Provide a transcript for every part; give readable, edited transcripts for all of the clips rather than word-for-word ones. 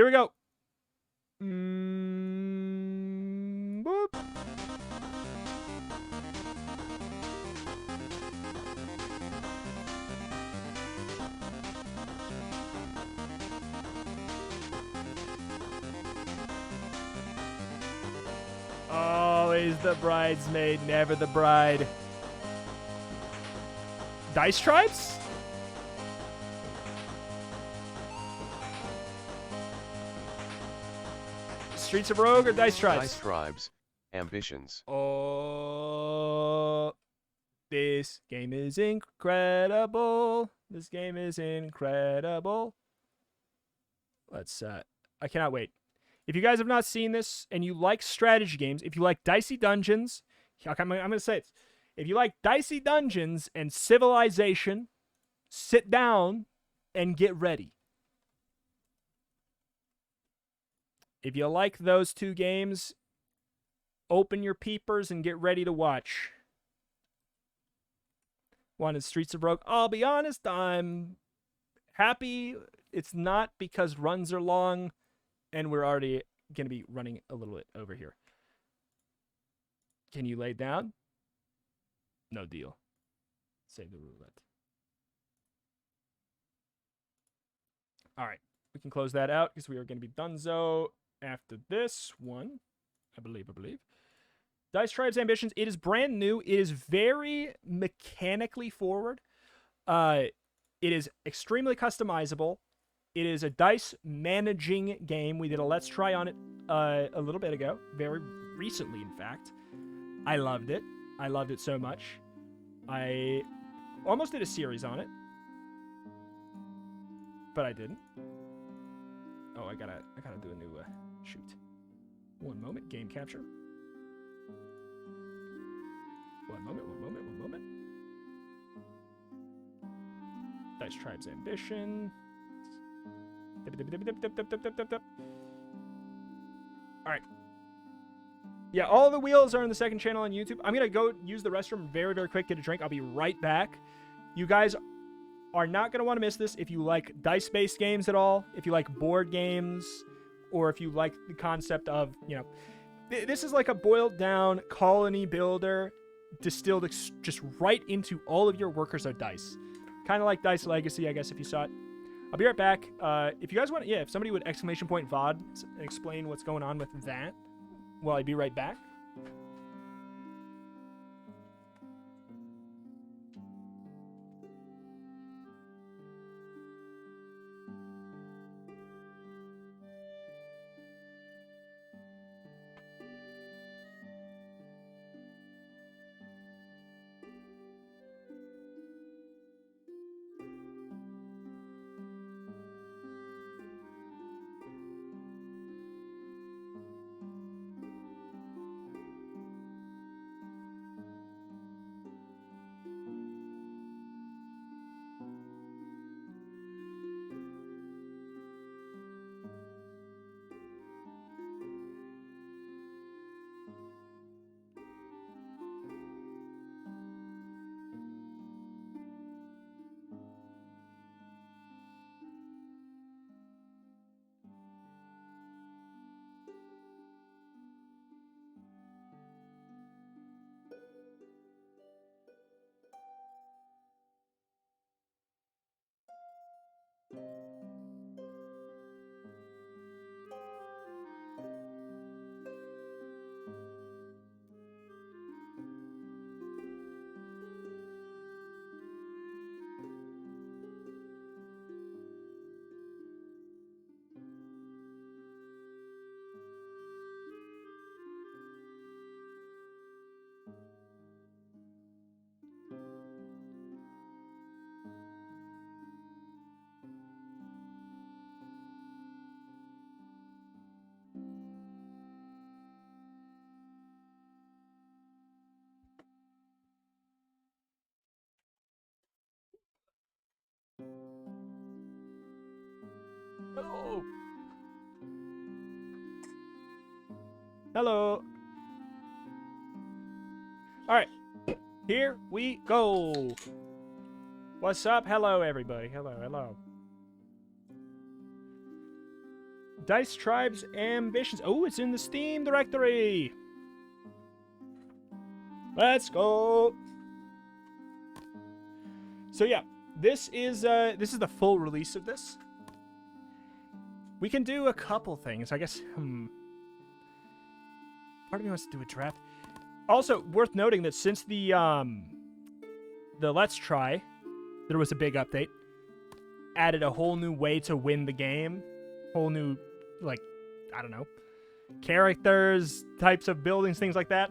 Here we go. Boop. Always the bridesmaid, never the bride. Dice Tribes? Streets of Rogue or Dice Tribes? Dice Tribes, Ambitions. Oh, this game is incredible. This game is incredible. Let's, I cannot wait. If you guys have not seen this and you like strategy games, if you like Dicey Dungeons, I'm going to say it. If you like Dicey Dungeons and Civilization, sit down and get ready. If you like those two games, open your peepers and get ready to watch. One is Streets of Rogue. I'll be honest, I'm happy it's not because runs are long and we're already going to be running a little bit over here. Can you lay down? No deal. Save the roulette. All right. We can close that out because we are going to be donezo after this one. I believe. Dice Tribes Ambitions. It is brand new. It is very mechanically forward. It is extremely customizable. It is a dice managing game. We did a Let's Try on it a little bit ago. Very recently, in fact. I loved it. I loved it so much. I almost did a series on it. But I didn't. Oh, I gotta do a new shoot. One moment. Game capture. One moment. Dice Tribes Ambition. Alright. Yeah, all the wheels are in the second channel on YouTube. I'm going to go use the restroom very, very quick, get a drink. I'll be right back. You guys are not going to want to miss this if you like dice-based games at all, if you like board games, or if you like the concept of, you know, this is like a boiled down colony builder distilled just right into all of your workers are dice. Kind of like Dice Legacy, I guess, if you saw it. I'll be right back. If you guys want, if somebody would exclamation point VOD and explain what's going on with that, well, I'd be right back. Oh. Hello. All right. Here we go. What's up? Hello, everybody. Hello. Dice Tribes Ambitions. Oh, it's in the Steam directory. Let's go. So yeah, this is the full release of this. We can do a couple things, I guess. Part of me wants to do a draft. Also, worth noting that since the Let's Try, there was a big update. Added a whole new way to win the game. Whole new, like, I don't know, characters, types of buildings, things like that.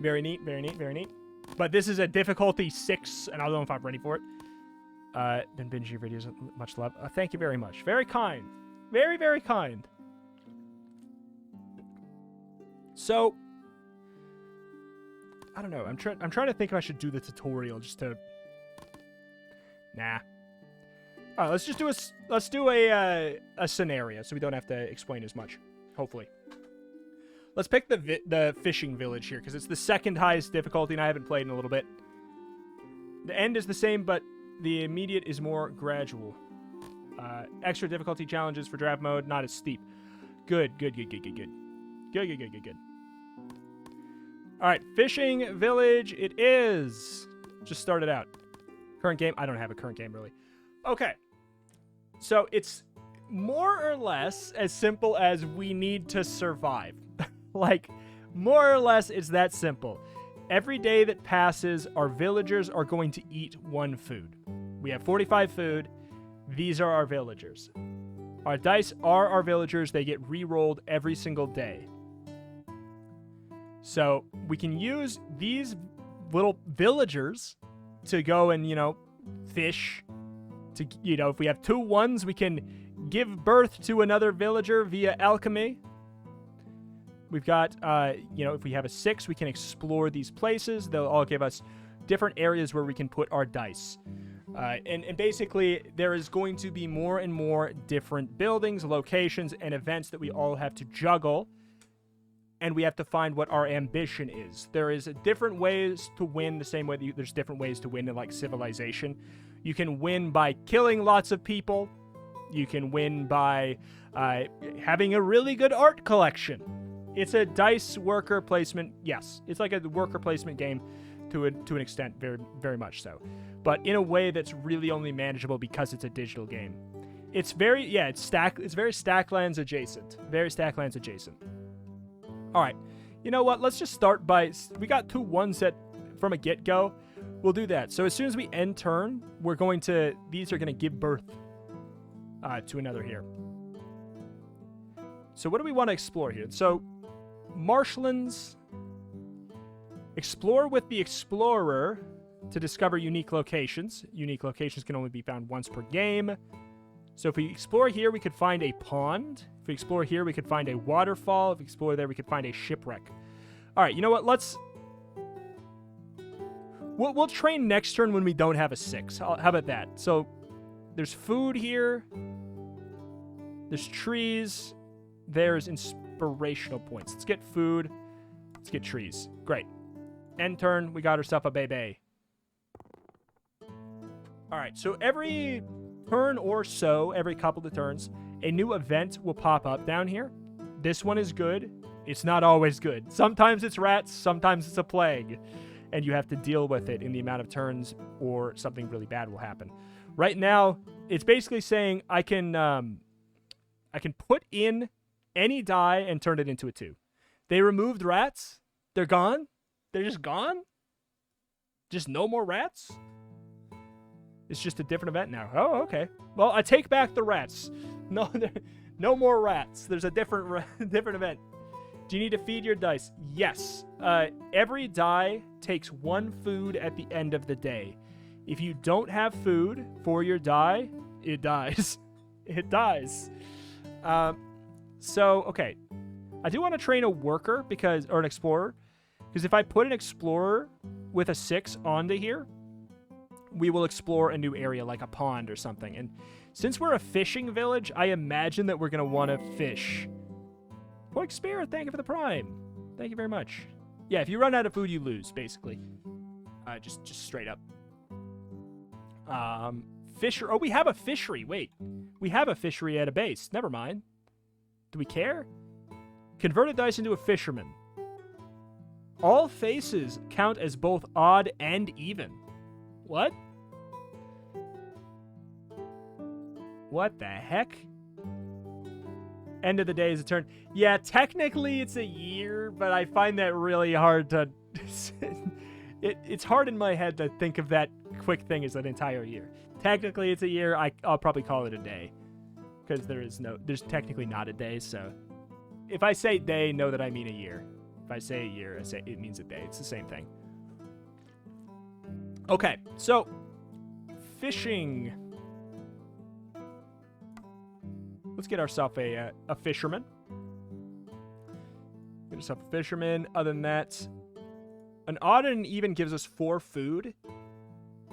Very neat, very neat, very neat. But this is a difficulty 6, and I don't know if I'm ready for it. Been binging your videos. Much love. Thank you very much. Very kind. Very, very kind. So, I don't know. I'm trying to think if I should do the tutorial just to. Nah. All right. Let's do a scenario so we don't have to explain as much. Hopefully. Let's pick the fishing village here because it's the second highest difficulty and I haven't played in a little bit. The end is the same, but the immediate is more gradual. Extra difficulty challenges for draft mode, not as steep. Good. All right, fishing village it is. Just started out. Current game, I don't have a current game really. Okay, so it's more or less as simple as we need to survive. Like, more or less, it's that simple. Every day that passes, our villagers are going to eat one food. We have 45 food. These are our villagers. Our dice are our villagers. They get re-rolled every single day. So we can use these little villagers to go and, fish. To, if we have 2 ones, we can give birth to another villager via alchemy. We've got, if we have a 6, we can explore these places. They'll all give us different areas where we can put our dice. And basically, there is going to be more and more different buildings, locations, and events that we all have to juggle. And we have to find what our ambition is. There is different ways to win the same way that there's different ways to win in, like, Civilization. You can win by killing lots of people. You can win by having a really good art collection. It's a dice worker placement. Yes, it's like a worker placement game to an extent, very, very much so. But in a way that's really only manageable because it's a digital game. It's very, it's very Stacklands adjacent. Very Stacklands adjacent. All right. You know what? Let's just start by, we got 2 ones that from a get-go. We'll do that. So as soon as we end turn, these are going to give birth to another here. So what do we want to explore here? So marshlands, explore with the explorer to discover unique locations. Unique locations can only be found once per game. So if we explore here, we could find a pond. If we explore here, we could find a waterfall. If we explore there, we could find a shipwreck. All right, you know what? We'll train next turn when we don't have a 6. How about that? So there's food here. There's trees. There's inspirational points. Let's get food. Let's get trees. Great. End turn. We got ourselves a baby. All right. So every turn or so, every couple of turns, a new event will pop up down here. This one is good. It's not always good. Sometimes it's rats. Sometimes it's a plague. And you have to deal with it in the amount of turns or something really bad will happen. Right now, it's basically saying I can put in any die and turn it into a 2. They removed rats. They're gone. They're just gone. Just no more rats. It's just a different event now. Oh, okay. Well, I take back the rats. No more rats. There's a different event. Do you need to feed your dice? Yes. Every die takes 1 food at the end of the day. If you don't have food for your die, it dies. It dies. So, okay. I do want to train a worker or an explorer, because if I put an explorer with a 6 onto here, we will explore a new area like a pond or something. And since we're a fishing village, I imagine that we're going to want to fish. Pork Spirit, thank you for the prime. Thank you very much. Yeah, if you run out of food, you lose, basically. Just straight up. Fisher. Oh, we have a fishery. Wait. We have a fishery at a base. Never mind. Do we care? Convert a dice into a fisherman. All faces count as both odd and even. What? What the heck? End of the day is a turn. Yeah, technically it's a year, but I find that really hard to... it's hard in my head to think of that quick thing as an entire year. Technically it's a year. I'll probably call it a day. Because there's technically not a day, so... If I say day, know that I mean a year. If I say a year, it means a day. It's the same thing. Okay, so... Fishing... Let's get ourselves a fisherman. Get ourselves a fisherman. Other than that, an odd and an even gives us 4 food.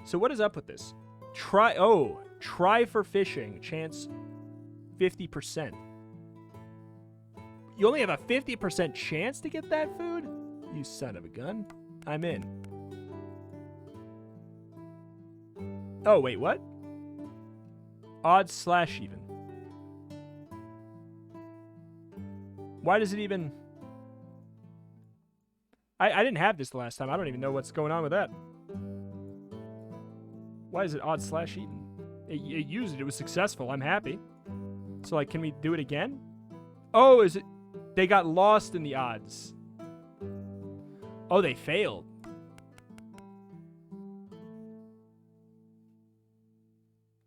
So what is up with this? Try for fishing. Chance 50%. You only have a 50% chance to get that food? You son of a gun. I'm in. Oh, wait, what? Odd/even. Why does it even... I didn't have this the last time. I don't even know what's going on with that. Why is it odd/even? It used it. It was successful. I'm happy. So, like, can we do it again? Oh, is it... They got lost in the odds. Oh, they failed.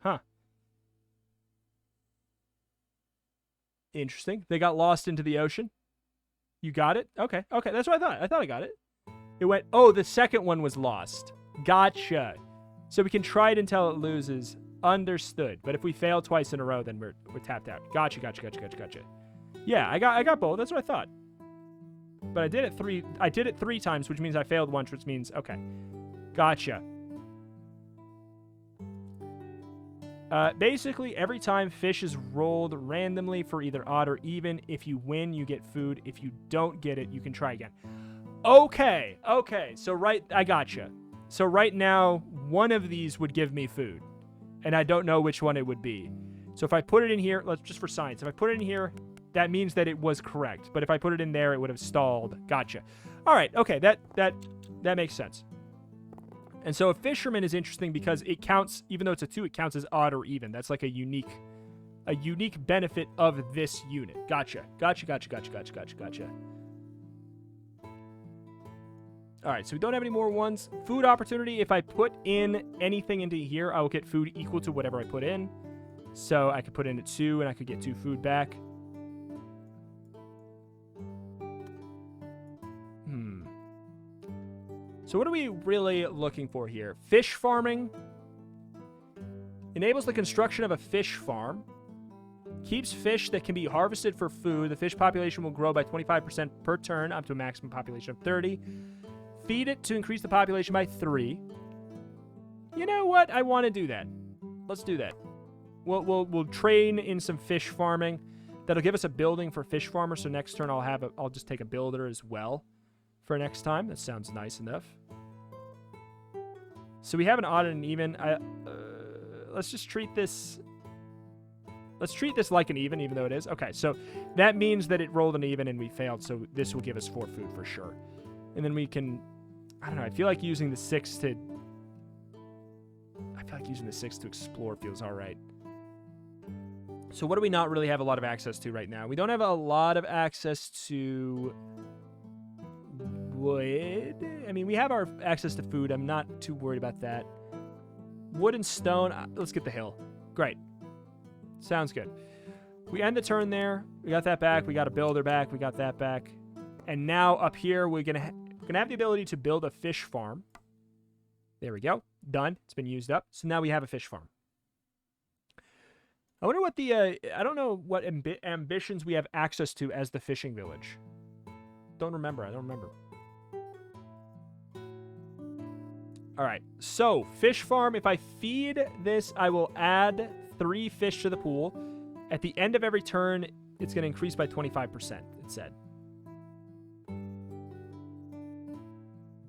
Huh. Interesting. They got lost into the ocean. You got it? Okay. Okay, that's what I thought. I thought I got it. It went, oh, the second one was lost. Gotcha. So we can try it until it loses. Understood. But if we fail twice in a row, then we're tapped out. Gotcha. Yeah, I got both. That's what I thought. But I did it 3 times, which means I failed once, which means, okay. Gotcha. Basically, every time fish is rolled randomly for either odd or even. If you win, you get food. If you don't get it, you can try again. Okay. So I gotcha. So right now, one of these would give me food. And I don't know which one it would be. So if I put it in here, let's just for science. If I put it in here, that means that it was correct. But if I put it in there, it would have stalled. Gotcha. All right. Okay. That makes sense. And so a fisherman is interesting because it counts, even though it's a 2, it counts as odd or even. That's like a unique benefit of this unit. Gotcha. All right, so we don't have any more ones. Food opportunity. If I put in anything into here, I will get food equal to whatever I put in. So I could put in a 2 and I could get 2 food back. So what are we really looking for here? Fish farming. Enables the construction of a fish farm. Keeps fish that can be harvested for food. The fish population will grow by 25% per turn, up to a maximum population of 30. Feed it to increase the population by 3. You know what? I want to do that. Let's do that. We'll train in some fish farming. That'll give us a building for fish farmer. So next turn I'll just take a builder as well for next time. That sounds nice enough. So we have an odd and an even. Let's just treat this. Let's treat this like an even though it is. Okay, so that means that it rolled an even and we failed. So this will give us 4 food for sure. And then we can, I don't know. I feel like using the 6 to explore feels all right. So what do we not really have a lot of access to right now? We don't have a lot of access to wood. I mean, we have our access to food. I'm not too worried about that. Wood and stone. Let's get the hill. Great. Sounds good. We end the turn there. We got that back. We got a builder back. We got that back. And now up here, we're gonna have the ability to build a fish farm. There we go. Done. It's been used up. So now we have a fish farm. I wonder what I don't know what ambitions we have access to as the fishing village. I don't remember. All right. So, fish farm. If I feed this, I will add 3 fish to the pool. At the end of every turn, it's going to increase by 25%, it said.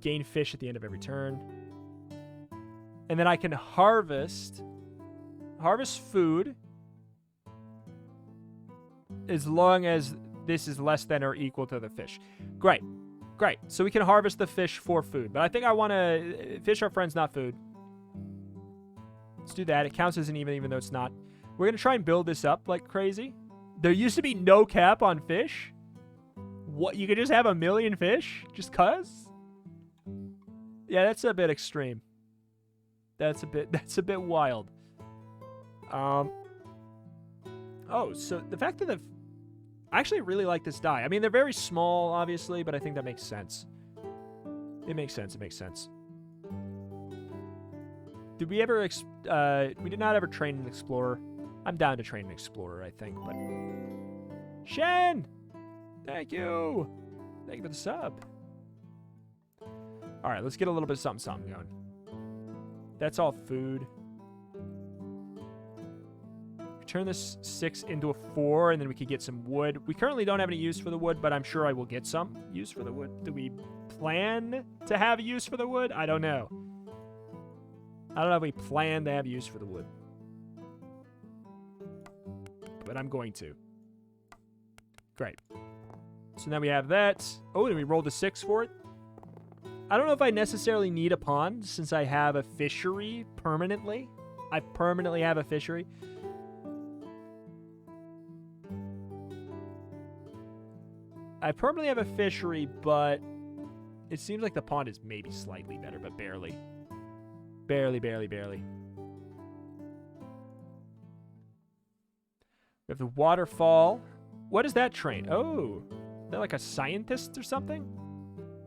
Gain fish at the end of every turn. And then I can harvest food. as long as this is less than or equal to the fish. Great. Great. So we can harvest the fish for food. But I think I want to... Fish are friends, not food. Let's do that. It counts as an even though it's not. We're going to try and build this up like crazy. There used to be no cap on fish. What? You could just have 1 million fish? Just cuz? Yeah, that's a bit extreme. That's a bit wild. Oh, so the fact that I actually really like this die. I mean, they're very small, obviously, but I think that makes sense. It makes sense. It makes sense. Did we ever... we did not ever train an explorer. I'm down to train an explorer, I think, but... Shen! Thank you! Thank you for the sub. Alright, let's get a little bit of something going. That's all food. Turn this 6 into a 4, and then we could get some wood. We currently don't have any use for the wood, but I'm sure I will get some use for the wood. Do we plan to have use for the wood? I don't know. I don't know if we plan to have use for the wood. But I'm going to. Great. So now we have that. Oh, and we rolled a 6 for it. I don't know if I necessarily need a pond, since I have a fishery permanently. I permanently have a fishery. I permanently have a fishery, but it seems like the pond is maybe slightly better, but barely. Barely. We have the waterfall. What is that train? Oh, is that like a scientist or something?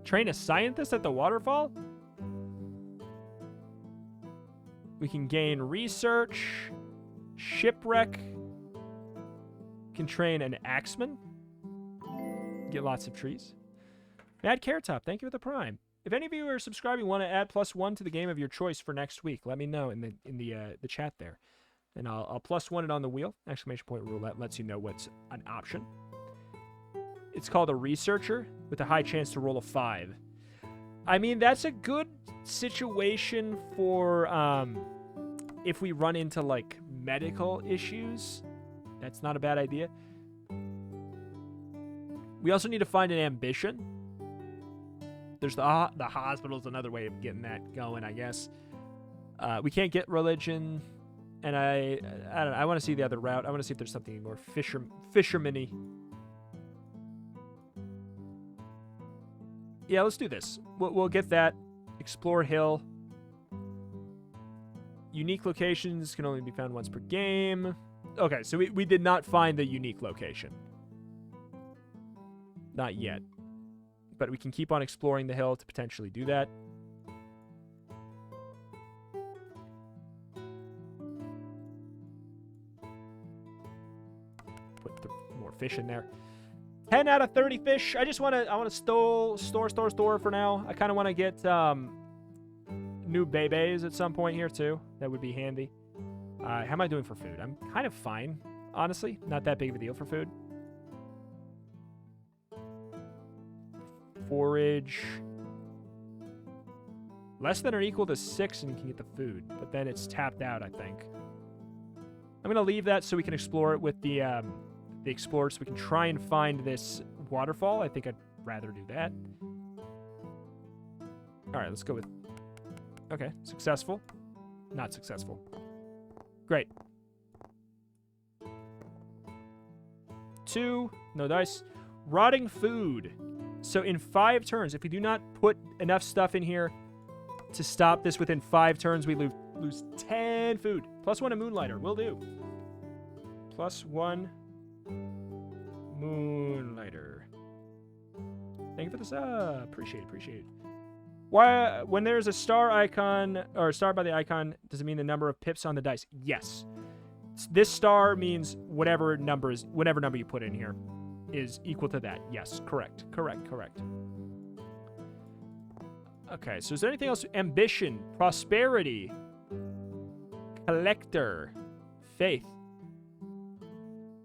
Train a scientist at the waterfall? We can gain research, shipwreck. Can train an axeman. Get lots of trees. Mad Carrot Top, thank you for the prime. If any of you are subscribing, want to add +1 to the game of your choice for next week, let me know in the chat there, and I'll +1 it on the wheel. Exclamation point roulette lets you know what's an option. It's called a researcher with a high chance to roll a 5. I mean, that's a good situation for if we run into like medical issues. That's not a bad idea. We also need to find an ambition. There's the hospital's another way of getting that going, I guess. We can't get religion, and I don't know. I want to see the other route. I want to see if there's something more fisherman-y. Yeah, let's do this. We'll get that. Explore hill. Unique locations can only be found once per game. Okay, so we did not find the unique location. Not yet. But we can keep on exploring the hill to potentially do that. Put more fish in there. 10 out of 30 fish. I want to store for now. I kind of want to get new bebes at some point here too. That would be handy. How am I doing for food? I'm kind of fine, honestly. Not that big of a deal for food. Forage. Less than or equal to 6 and you can get the food. But then it's tapped out, I think. I'm going to leave that so we can explore it with the explorer, so we can try and find this waterfall. I think I'd rather do that. Alright, let's go with... Okay, successful. Not successful. Great. 2. No dice. Rotting food. So in 5 turns, if we do not put enough stuff in here to stop this within 5 turns, we lose 10 food. +1 a Moonlighter. Will do. +1 Moonlighter. Thank you for the sub. Appreciate it. Why, when there's a star icon, or a star by the icon, does it mean the number of pips on the dice? Yes. This star means whatever number you put in here is equal to that. Yes, correct. Okay, so is there anything else? Ambition, prosperity, collector, faith.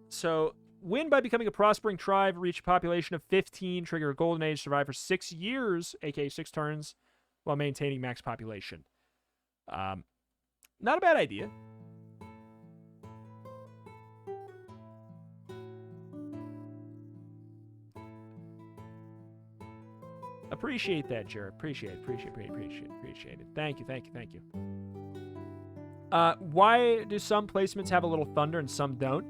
So, win by becoming a prospering tribe, reach a population of 15, trigger a golden age, survive for 6 years, aka 6 turns, while maintaining max population. Not a bad idea. Appreciate that, Jer. Appreciate it. Thank you. Why do some placements have a little thunder and some don't?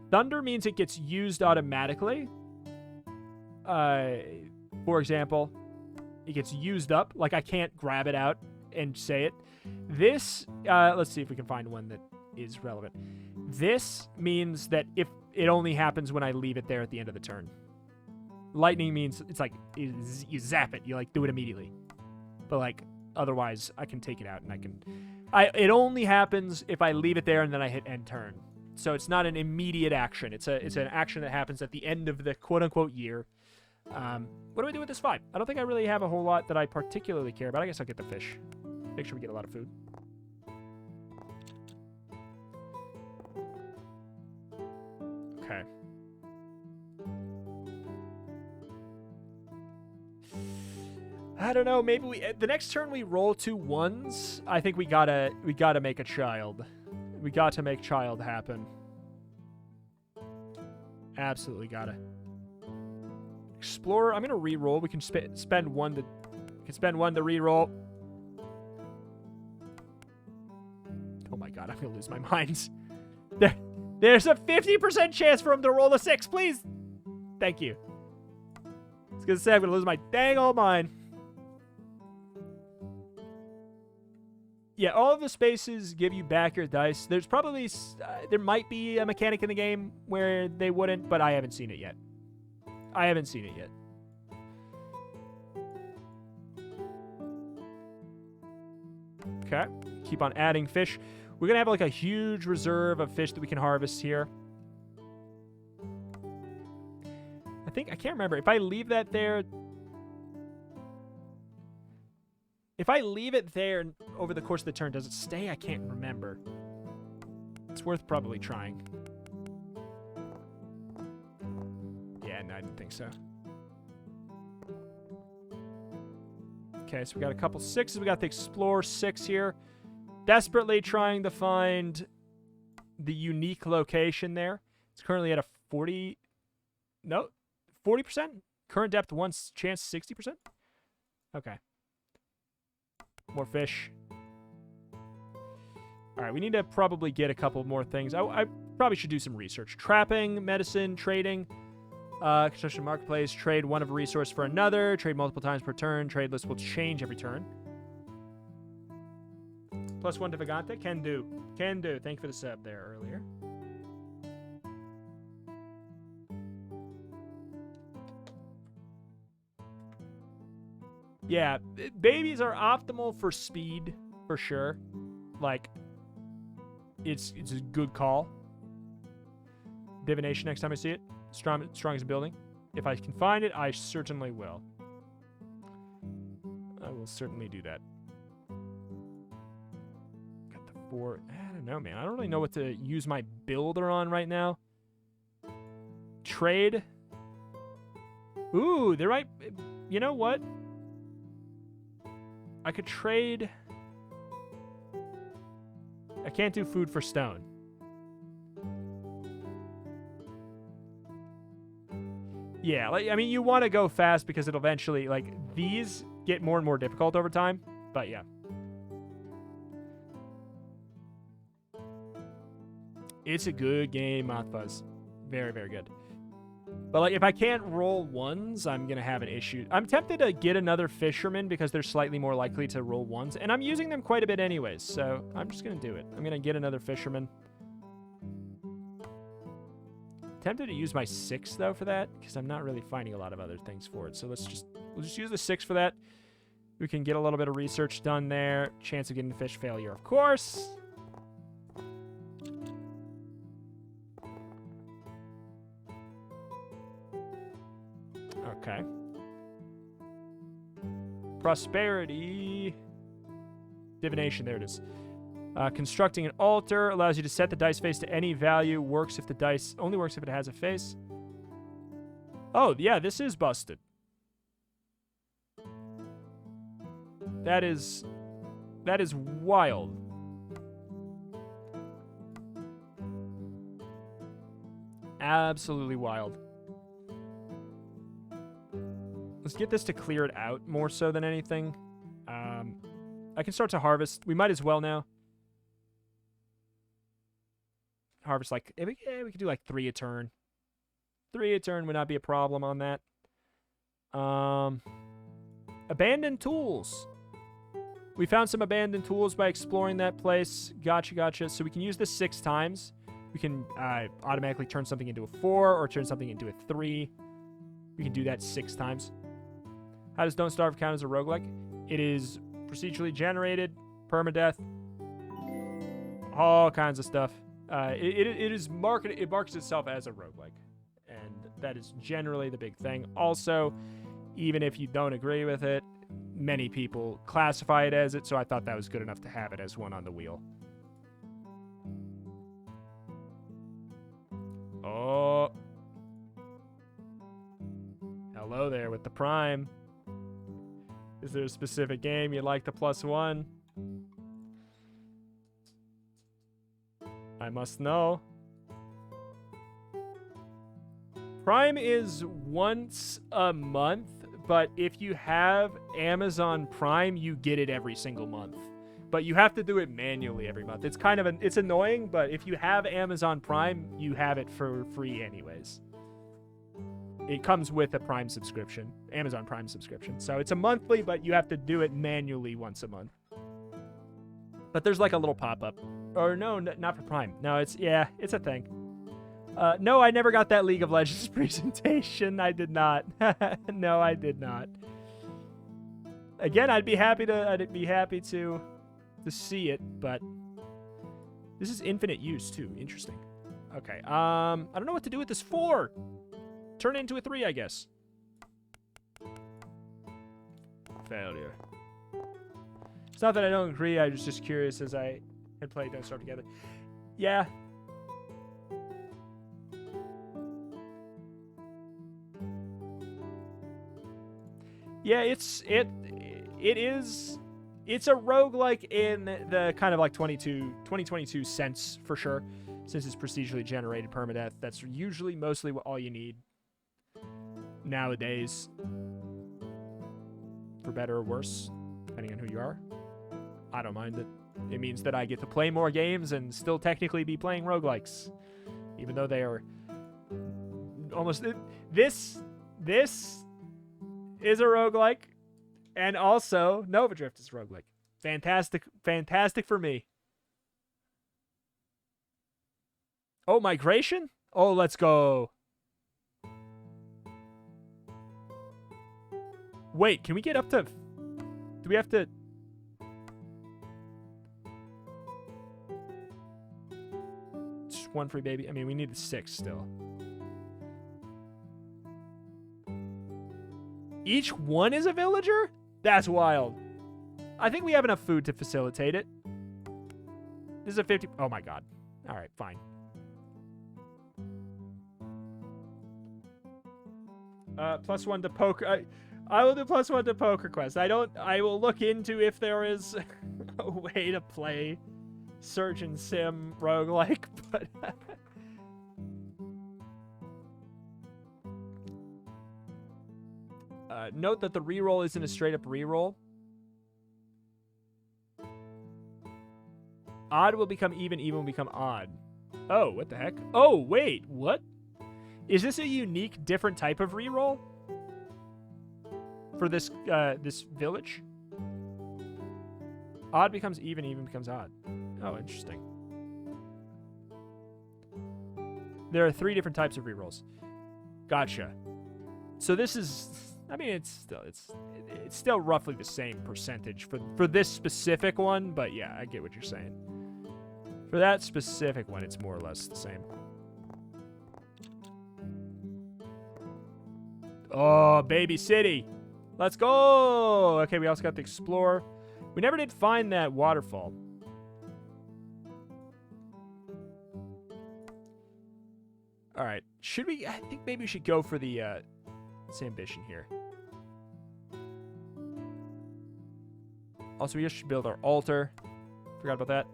Thunder means it gets used automatically. For example, it gets used up. Like, I can't grab it out and say it. This, let's see if we can find one that is relevant. This means that if it only happens when I leave it there at the end of the turn. Lightning means it's like you zap it, you like do it immediately. But like otherwise I can take it out and it only happens if I leave it there and then I hit end turn. So it's not an immediate action. It's an action that happens at the end of the quote unquote year. What do I do with this 5? I don't think I really have a whole lot that I particularly care about. I guess I'll get the fish. Make sure we get a lot of food. Okay. I don't know. Maybe the next turn we roll 2 1s. I think we gotta make a child. We got to make child happen. Absolutely gotta. Explorer. I'm gonna re-roll. We can spend 1 to re-roll. Oh my god! I'm gonna lose my mind. There's a 50% chance for him to roll a 6. Please. Thank you. I was gonna say I'm gonna lose my dang old mind. Yeah, all of the spaces give you back your dice. There's probably, there might be a mechanic in the game where they wouldn't, but I haven't seen it yet. Okay, keep on adding fish. We're going to have like a huge reserve of fish that we can harvest here. I can't remember. If I leave that there... If I leave it there over the course of the turn, does it stay? I can't remember. It's worth probably trying. Yeah, no, I didn't think so. Okay, so we got a couple 6s. We got the Explorer 6 here. Desperately trying to find the unique location there. It's currently at a 40... No, 40%? Current depth 1, chance 60%? Okay. More fish. All right, we need to probably get a couple more things. I probably should do some research. Trapping, medicine, trading, construction marketplace, trade one of a resource for another, trade multiple times per turn, trade list will change every turn. +1 to Vagante, can do. Thank you for the sub there earlier. Yeah, babies are optimal for speed, for sure. Like, it's a good call. Divination next time I see it. Strong as a building. If I can find it, I certainly will. I will certainly do that. Got the 4. I don't know, man. I don't really know what to use my builder on right now. Trade. Ooh, they're right. You know what? I could trade... I can't do food for stone. Yeah, like, I mean, you want to go fast because it'll eventually, like, these get more and more difficult over time, but yeah. It's a good game, Mothfuzz. Very, very good. But, like, if I can't roll 1s, I'm going to have an issue. I'm tempted to get another fisherman because they're slightly more likely to roll 1s. And I'm using them quite a bit anyways, so I'm just going to do it. I'm going to get another fisherman. Tempted to use my 6, though, for that because I'm not really finding a lot of other things for it. So we'll just use the 6 for that. We can get a little bit of research done there. Chance of getting the fish, failure, of course. Okay. Prosperity. Divination, there it is. Constructing an altar allows you to set the dice face to any value. Works if the dice... Only works if it has a face. Oh, yeah, this is busted. That is wild. Absolutely wild. Let's get this to clear it out more so than anything. I can start to harvest. We might as well now. Harvest like, we could do like 3 a turn. 3 a turn would not be a problem on that. Abandoned tools. We found some abandoned tools by exploring that place. Gotcha. So we can use this 6 times. We can automatically turn something into a 4 or turn something into a 3. We can do that 6 times. How does Don't Starve count as a roguelike? It is procedurally generated, permadeath, all kinds of stuff. It markets itself as a roguelike, and that is generally the big thing. Also, even if you don't agree with it, many people classify it as it, so I thought that was good enough to have it as one on the wheel. Oh. Hello there with the Prime. Is there a specific game you'd like the +1? I must know. Prime is once a month, but if you have Amazon Prime, you get it every single month. But you have to do it manually every month. It's kind of it's annoying, but if you have Amazon Prime, you have it for free anyways. It comes with a Prime subscription, Amazon Prime subscription. So it's a monthly, but you have to do it manually once a month. But there's like a little pop-up. Or no, not for Prime. No, it's a thing. No, I never got that League of Legends presentation. I did not. No, I did not. Again, I'd be happy to see it, but this is infinite use too. Interesting. Okay. I don't know what to do with this 4. Turn it into a 3, I guess. Failure. It's not that I don't agree. I was just curious as I had played Don't Starve together. Yeah. Yeah, it's a roguelike in the kind of like 2022 sense for sure. Since it's procedurally generated permadeath, that's usually mostly all you need nowadays. For better or worse, depending on who you are. I don't mind it. It means that I get to play more games and still technically be playing roguelikes. Even though they are almost... This is a roguelike. And also, Nova Drift is a roguelike. Fantastic for me. Oh, migration? Oh, let's go. Wait, can we get up to... Do we have to... Just 1 free baby? I mean, we need the 6 still. Each one is a villager? That's wild. I think we have enough food to facilitate it. This is a 50... Oh my god. Alright, fine. +1 to poker... I will do +1 to Poker Quest. I will look into if there is a way to play Surgeon Sim roguelike, but... Note that the reroll isn't a straight-up reroll. Odd will become even will become odd. Oh, what the heck? Oh, wait, what? Is this a unique, different type of reroll? For this this village? Odd becomes even becomes odd. Oh, interesting. There are 3 different types of rerolls. Gotcha. So this is... I mean, it's still roughly the same percentage for this specific one, but yeah, I get what you're saying. For that specific one, it's more or less the same. Oh, Baby City. Let's go. Okay, we also got the Explorer. We never did find that waterfall. All right. Should we... I think maybe we should go for the... It's ambition here. Also, we just should build our altar. Forgot about that.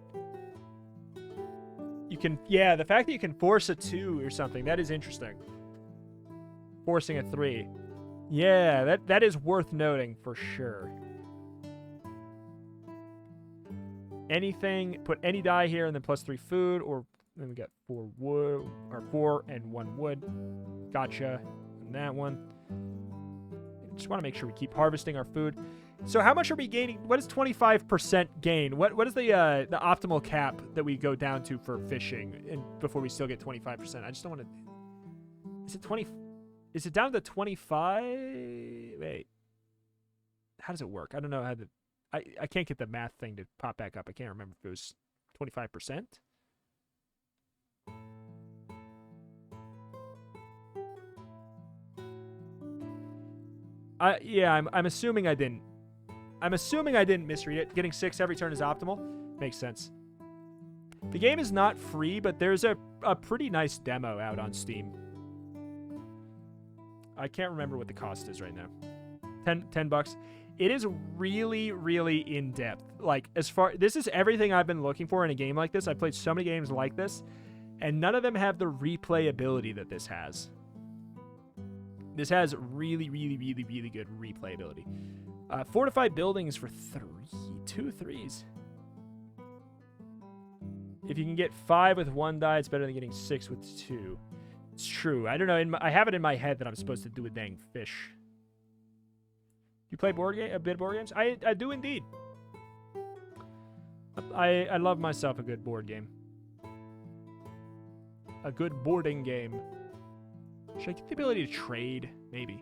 You can... Yeah, the fact that you can force a 2 or something, that is interesting. Forcing a 3. Yeah, that is worth noting for sure. Anything, put any die here and then +3 food, or then we got 4 wood, or 4 and 1 wood. Gotcha. And that one. Just want to make sure we keep harvesting our food. So how much are we gaining? What is 25% gain? What is the optimal cap that we go down to for fishing and before we still get 25%? I just don't want to. Is it 20? Is it down to 25? Wait. How does it work? I don't know how to. I can't get the math thing to pop back up. I can't remember if it was 25%. Yeah, I'm assuming I didn't. I'm assuming I didn't misread it. Getting 6 every turn is optimal. Makes sense. The game is not free, but there's a pretty nice demo out on Steam. I can't remember what the cost is right now. 10 bucks. It is really, really in-depth. Like, this is everything I've been looking for in a game like this. I've played so many games like this, and none of them have the replayability that this has. This has really, really, really, really good replayability. Fortified buildings for 2 3s. If you can get 5 with 1 die, it's better than getting 6 with 2. It's true. I don't know. I have it in my head that I'm supposed to do a dang fish. You play a bit of board games? I do indeed. I love myself a good board game. A good boarding game. Should I get the ability to trade? Maybe.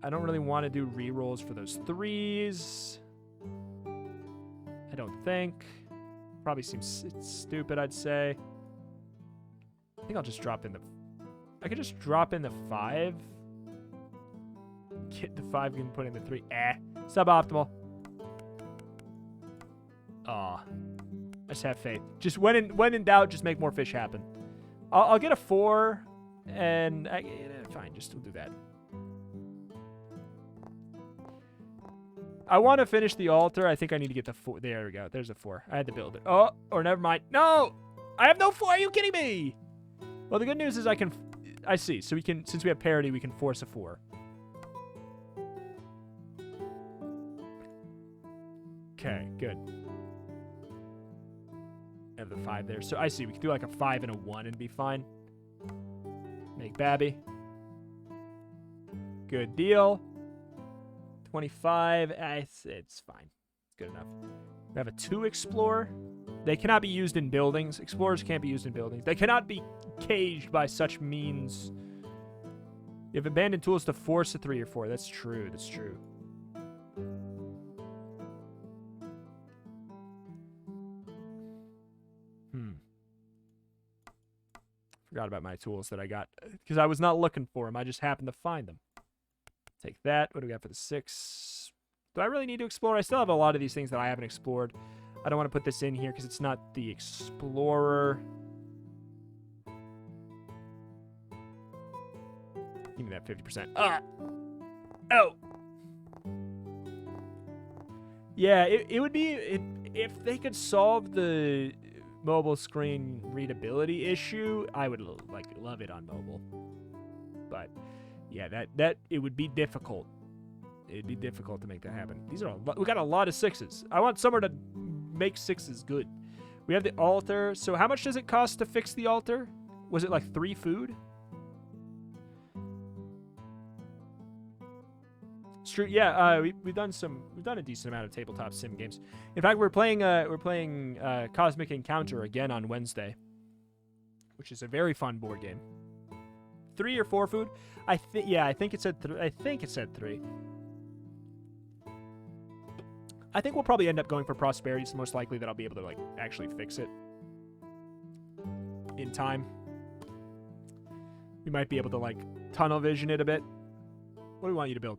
I don't really want to do rerolls for those 3s. I don't think. Probably seems stupid, I'd say. I think I'll just drop in the... I could just drop in the 5. Get the 5 and put in the 3. Suboptimal. Aw. I just have faith. Just when in doubt, just make more fish happen. I'll get a 4, and fine, just we'll do that. I want to finish the altar. I think I need to get the 4. There we go. There's a 4. I had to build it. Oh, or never mind. No! I have no 4. Are you kidding me? Well, the good news is I see. So we can, since we have parity, we can force a 4. Okay, good. I have the 5 there. So I see. We can do like a 5 and a 1 and be fine. Make Babby. Good deal. 25. It's fine. It's good enough. We have a 2 Explorer. They cannot be used in buildings. Explorers can't be used in buildings. They cannot be caged by such means. You have abandoned tools to force a 3 or 4. That's true. That's true. Forgot about my tools that I got because I was not looking for them. I just happened to find them. Take that. What do we got for the 6? Do I really need to explore? I still have a lot of these things that I haven't explored. I don't want to put this in here because it's not the Explorer. Give me that 50%. Oh! Yeah, it would be... if they could solve the mobile screen readability issue, I would love it on mobile. But... yeah, that it would be difficult. It'd be difficult to make that happen. These are we got a lot of 6s. I want somewhere to make 6s good. We have the altar. So how much does it cost to fix the altar? Was it like 3 food? It's true. Yeah, we've done a decent amount of tabletop sim games. In fact, we're playing Cosmic Encounter again on Wednesday, which is a very fun board game. 3 or 4 food? I think it said 3. I think it said 3. I think we'll probably end up going for prosperity. It's most likely that I'll be able to actually fix it in time. We might be able to tunnel vision it a bit. What do we want you to build?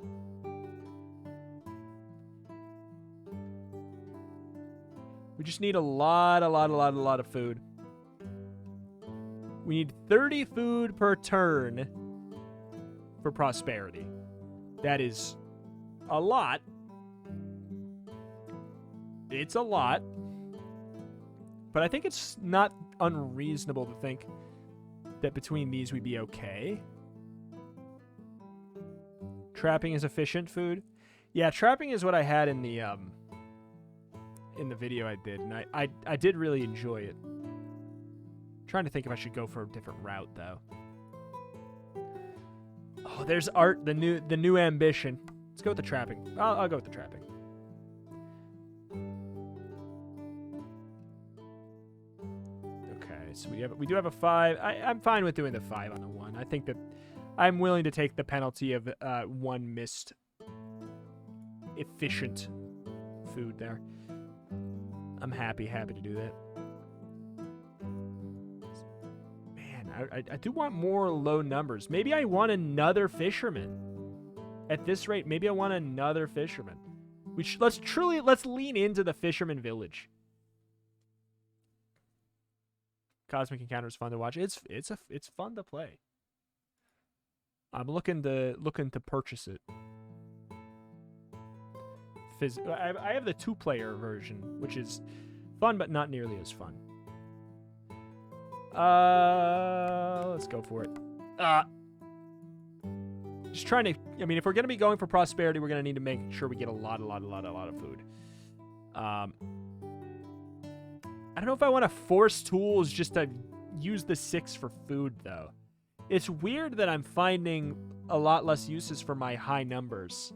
We just need a lot of food. We need 30 food per turn for prosperity. That is a lot. It's a lot. But I think it's not unreasonable to think that between these we'd be okay. Trapping is efficient food. Yeah, trapping is what I had in the video I did, and I did really enjoy it. I'm trying to think if I should go for a different route though. Oh, there's art, the new ambition. Let's go with the trapping. I'll go with the trapping. Okay, so we do have a 5. I'm fine with doing the 5 on the 1. I think that I'm willing to take the penalty of 1 missed efficient food there. I'm happy to do that. Man, I do want more low numbers. Maybe I want another fisherman. At this rate, maybe I want another fisherman. Let's lean into the fisherman village. Cosmic Encounter is fun to watch. It's fun to play. I'm looking to purchase it. I have the 2-player version, which is fun but not nearly as fun. Let's go for it. Just trying to. I mean, if we're gonna be going for prosperity, we're gonna need to make sure we get a lot of food. I don't know if I want to force tools just to use the 6 for food though. It's weird that I'm finding a lot less uses for my high numbers.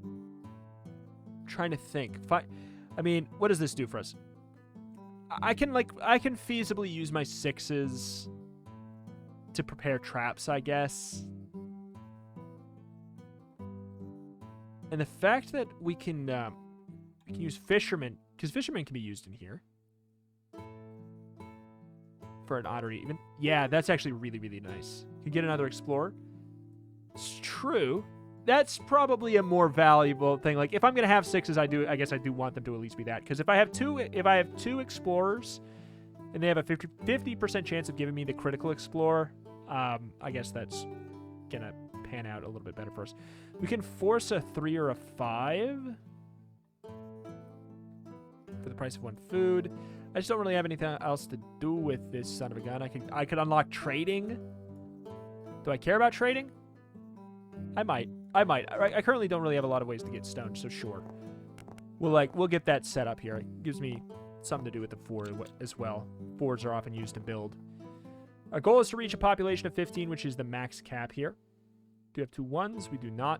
I'm trying to think. I mean, what does this do for us? I can feasibly use my 6s to prepare traps, I guess. And the fact that we can use fishermen, because fishermen can be used in here for an oddity even. Yeah, that's actually really, really nice. Can get another explorer. It's true. That's probably a more valuable thing. Like if I'm gonna have 6s, I guess I do want them to at least be that. Because if I have two explorers, and they have a 50% chance of giving me the critical explorer, I guess that's gonna pan out a little bit better for us. We can force a 3 or a 5 for the price of 1 food. I just don't really have anything else to do with this son of a gun. I could unlock trading. Do I care about trading? I might. I currently don't really have a lot of ways to get stone, so sure. We'll get that set up here. It gives me something to do with the 4 as well. 4s are often used to build. Our goal is to reach a population of 15, which is the max cap here. Do we have 2 1s? We do not.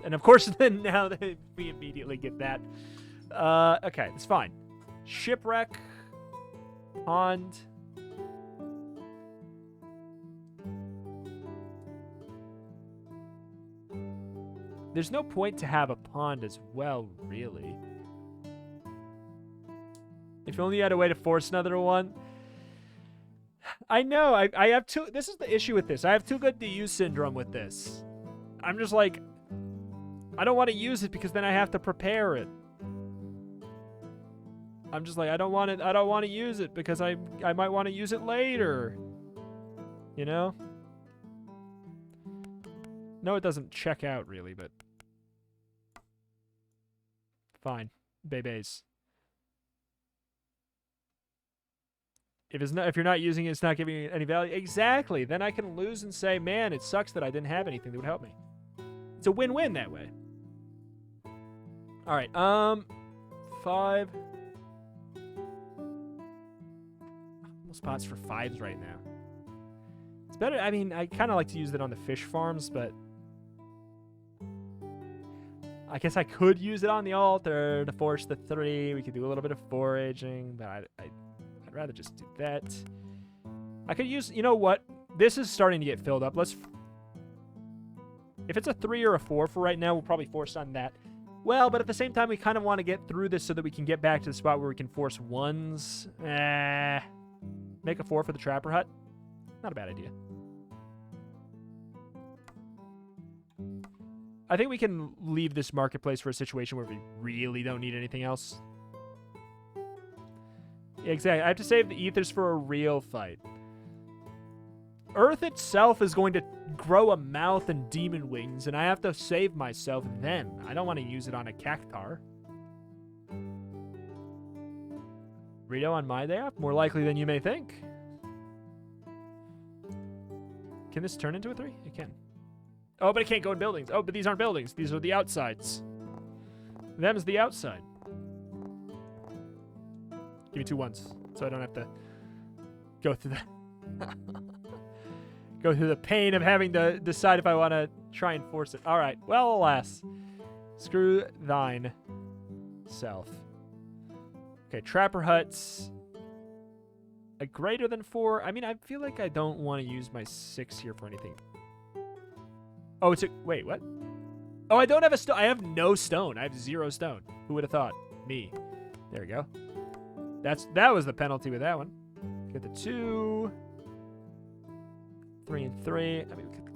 And of course, then now we immediately get that. Okay, it's fine. Shipwreck. Pond. There's no point to have a pond as well, really. If only you had a way to force another one. I know, I have too... This is the issue with this. I have too good to use syndrome with this. I'm just like... I don't want to use it because then I have to prepare it. I'm just like, I don't want to use it because I might want to use it later. You know? No, it doesn't check out really, but fine. Bebes. If you're not using it, it's not giving you any value. Exactly. Then I can lose and say, man, it sucks that I didn't have anything that would help me. It's a win-win that way. All right. 5. Spots for 5s right now. It's better. I mean, I kind of like to use it on the fish farms, but I guess I could use it on the altar to force the 3. We could do a little bit of foraging, but I'd rather just do that. I could use, you know what? This is starting to get filled up. If it's a 3 or a 4 for right now, we'll probably force on that. Well, but at the same time, we kind of want to get through this so that we can get back to the spot where we can force 1s. Make a 4 for the trapper hut. Not a bad idea. I think we can leave this marketplace for a situation where we really don't need anything else. Yeah, exactly. I have to save the ethers for a real fight. Earth itself is going to grow a mouth and demon wings, and I have to save myself then. I don't want to use it on a cactar. Rito on my day off? More likely than you may think. Can this turn into a 3? It can. Oh, but it can't go in buildings. Oh, but these aren't buildings. These are the outsides. Them's the outside. Give me 2 1s, so I don't have to go through the pain of having to decide if I want to try and force it. All right. Well, alas. Screw thine self. Okay, trapper huts. A greater than 4. I mean, I feel like I don't want to use my 6 here for anything. Oh, it's a... Wait, what? Oh, I don't have a stone. I have no stone. I have 0 stone. Who would have thought? Me. There we go. That was the penalty with that one. Get the 2. 3 and 3. I mean, we could...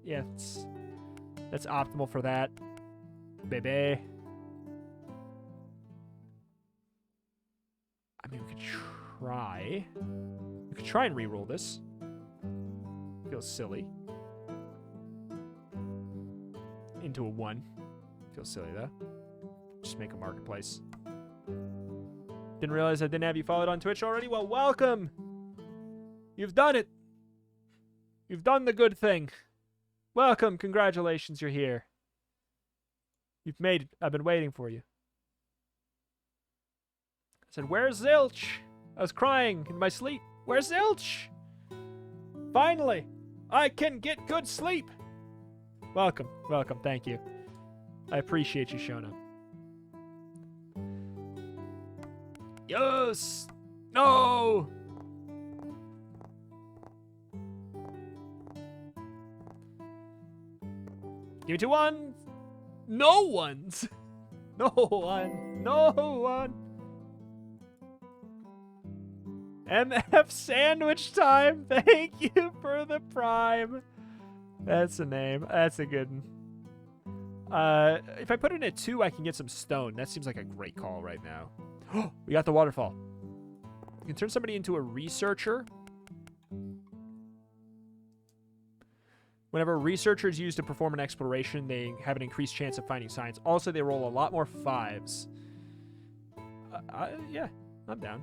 Yeah, that's optimal for that. Baby. I mean, we could try. We could try and re-roll this. Feels silly. Into a 1. Feels silly, though. Just make a marketplace. Didn't realize I didn't have you followed on Twitch already. Well, welcome. You've done it. You've done the good thing. Welcome. Congratulations, you're here. You've made it. I've been waiting for you. I said, where's Zilch? I was crying in my sleep. Where's Zilch? Finally, I can get good sleep. Welcome. Welcome. Thank you. I appreciate you showing up. Yes! No! Give me 2 1s. No ones. No one. No one. MF sandwich time. Thank you for the prime. That's a name. That's a good one. If I put in a 2, I can get some stone. That seems like a great call right now. We got the waterfall. You can turn somebody into a researcher. Whenever a researcher is used to perform an exploration, they have an increased chance of finding science. Also, they roll a lot more 5s. Yeah, I'm down.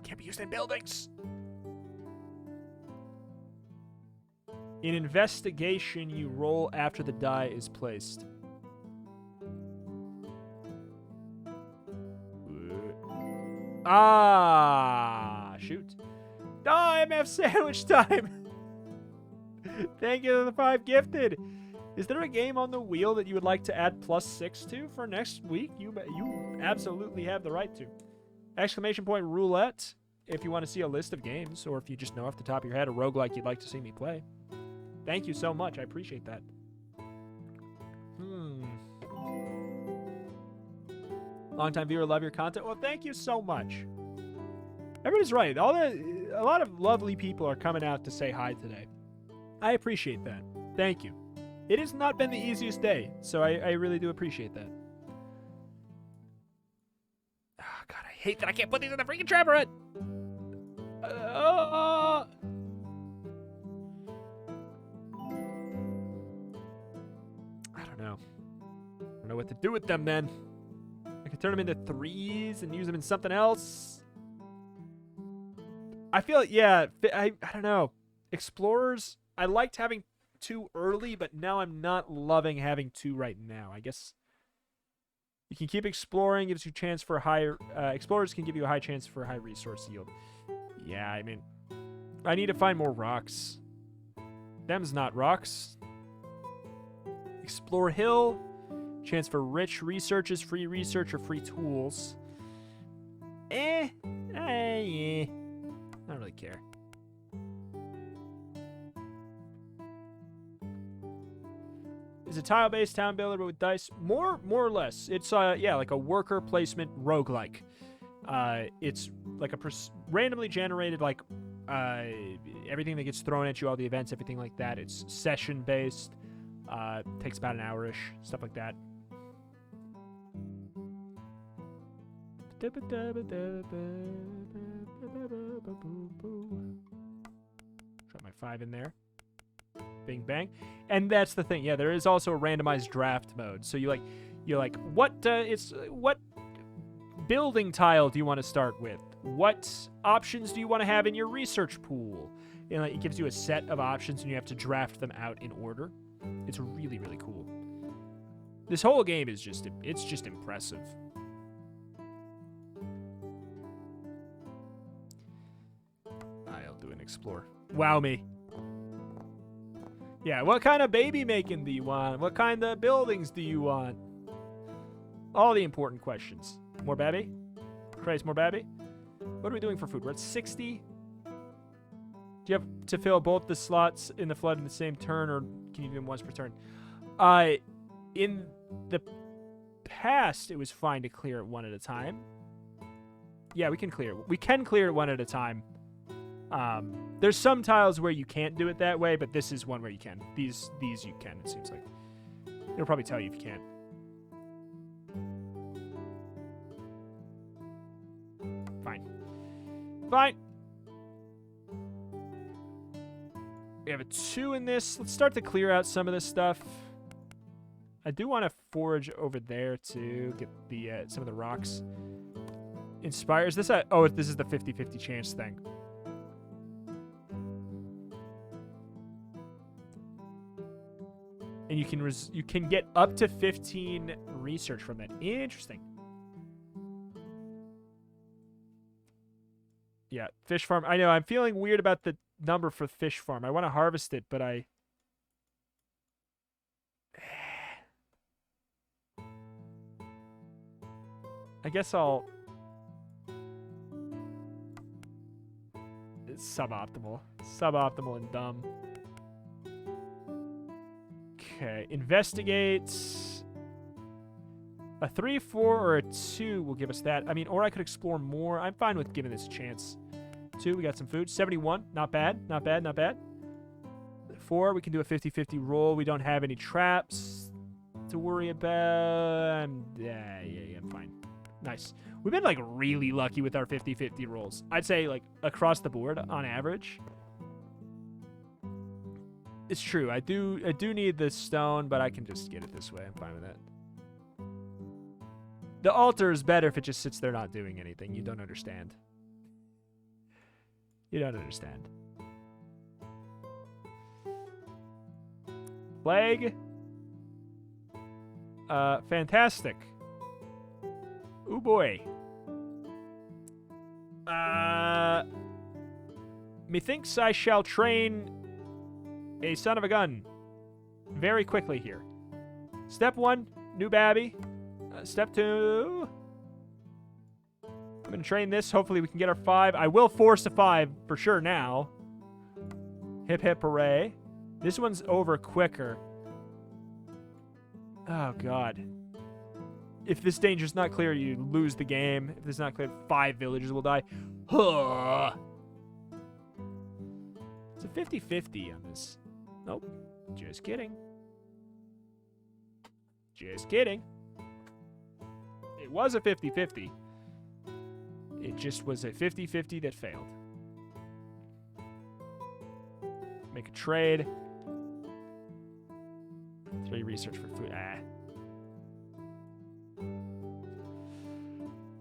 Can't be used in buildings. In investigation, you roll after the die is placed. Ah, shoot. MF sandwich time. Thank you to the 5 gifted. Is there a game on the wheel that you would like to add +6 to for next week? You absolutely have the right to. Exclamation point roulette if you want to see a list of games, or if you just know off the top of your head a roguelike you'd like to see me play. Thank you so much. I appreciate that. Long-time viewer, love your content. Well, thank you so much. Everybody's right. A lot of lovely people are coming out to say hi today. I appreciate that. Thank you. It has not been the easiest day, so I really do appreciate that. Oh, God, I hate that I can't put these in the freaking trapper hut. I don't know. I don't know what to do with them, then. I could turn them into 3s and use them in something else. I feel, yeah, I don't know. Explorers, I liked having 2 early, but now I'm not loving having 2 right now. I guess you can keep exploring, gives you a chance for a higher... explorers can give you a high chance for a high resource yield. Yeah, I mean, I need to find more rocks. Them's not rocks. Explore hill. Chance for rich researches, free research, or free tools. Yeah. I don't really care. Is a tile-based town builder, but with dice? More or less. It's yeah, like a worker placement roguelike. It's like a randomly generated, like everything that gets thrown at you, all the events, everything like that. It's session-based. Takes about an hour-ish, stuff like that. Drop my 5 in there. Bing bang. And that's the thing. Yeah, there is also a randomized draft mode. So you're like, what building tile do you want to start with? What options do you want to have in your research pool? And it gives you a set of options, and you have to draft them out in order. It's really, really cool. This whole game is just impressive. I'll do an explore. Wow me. Yeah, what kind of baby making do you want? What kind of buildings do you want? All the important questions. More babby? Christ, more babby? What are we doing for food? We're at 60. Do you have to fill both the slots in the flood in the same turn, or can you do them once per turn? In the past, it was fine to clear it one at a time. Yeah, we can clear it one at a time. There's some tiles where you can't do it that way, but this is one where you can. These you can, it seems like. It'll probably tell you if you can't. Fine. We have a 2 in this. Let's start to clear out some of this stuff. I do want to forage over there to get the some of the rocks. Inspires this? Oh, this is the 50-50 chance thing. And you can get up to 15 research from that. Interesting. Yeah, fish farm. I know, I'm feeling weird about the number for fish farm. I want to harvest it, but I guess I'll... It's suboptimal. Suboptimal and dumb. Okay, investigate. A 3, 4, or a 2 will give us that. I mean, or I could explore more. I'm fine with giving this a chance. 2, we got some food. 71, not bad, not bad, not bad. 4, we can do a 50-50 roll. We don't have any traps to worry about. Yeah, I'm fine. Nice. We've been, like, really lucky with our 50-50 rolls. I'd say, like, across the board, on average. It's true. I do need the stone, but I can just get it this way. I'm fine with that. The altar is better if it just sits there not doing anything. You don't understand. You don't understand. Plague. Fantastic. Ooh boy. Methinks I shall train a son of a gun very quickly here. Step 1, new babby. Step 2. I'm going to train this. Hopefully we can get our 5. I will force a 5 for sure now. Hip hip hooray. This one's over quicker. Oh, God. If this danger's not clear, you lose the game. If this is not clear, 5 villagers will die. Huh. It's a 50-50 on this. Nope. Just kidding. Just kidding. It was a 50-50. It just was a 50-50 that failed. Make a trade. 3 research for food.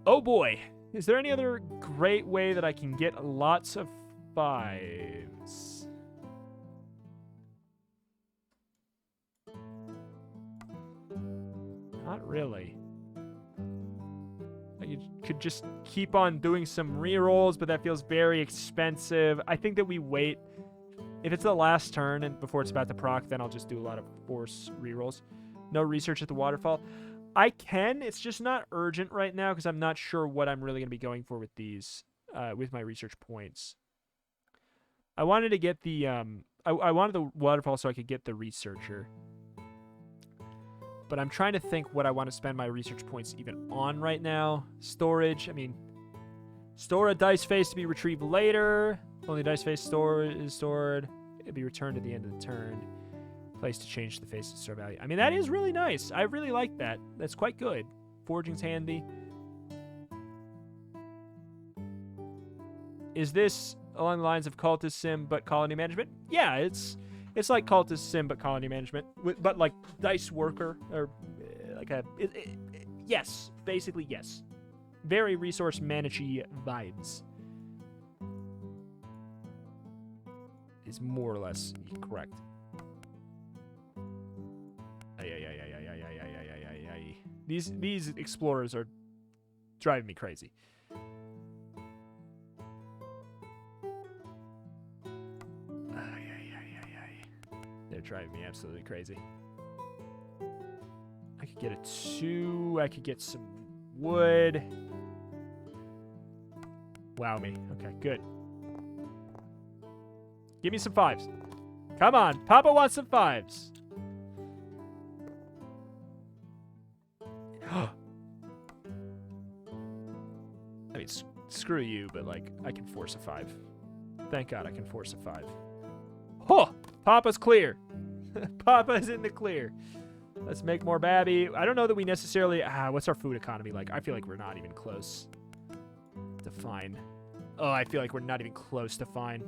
Oh boy. Is there any other great way that I can get lots of 5s? Not really. You could just keep on doing some rerolls, but that feels very expensive. I think that we wait. If it's the last turn and before it's about to proc, then I'll just do a lot of force rerolls. No research at the waterfall. I can. It's just not urgent right now because I'm not sure what I'm really going to be going for with these, with my research points. I wanted to get the, I wanted the waterfall so I could get the researcher. But I'm trying to think what I want to spend my research points even on right now. Storage, I mean, store a dice face to be retrieved later. Only dice face is stored. It'll be returned at the end of the turn. Place to change the face to store value. I mean, that is really nice. I really like that. That's quite good. Forging's handy. Is this along the lines of cultist sim but colony management? Yeah, it's It's like Cultist Sim, but colony management. But like dice worker, or like a... yes, basically yes. Very resource managey vibes. Is more or less correct. These explorers are driving me crazy. They're driving me absolutely crazy. I could get a 2. I could get some wood. Wow me. Okay, good. Give me some 5s. Come on. Papa wants some 5s. I mean, screw you, but, like, I can force a 5. Thank God I can force a 5. Huh! Papa's clear. Papa's in the clear. Let's make more babby. I don't know that we necessarily... what's our food economy like? I feel like we're not even close to fine. Oh, I feel like we're not even close to fine.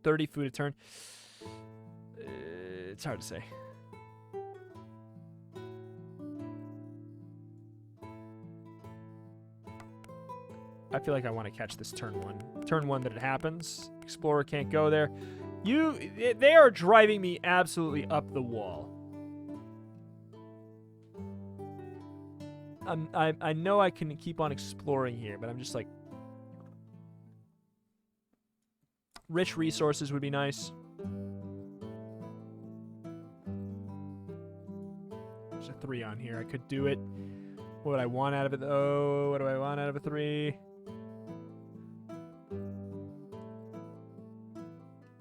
30 food a turn. It's hard to say. I feel like I want to catch this turn 1. Turn 1 that it happens. Explorer can't go there. They are driving me absolutely up the wall. I know I can keep on exploring here, but I'm just like... Rich resources would be nice. There's a 3 on here. I could do it. What would I want out of it, though? What do I want out of a 3?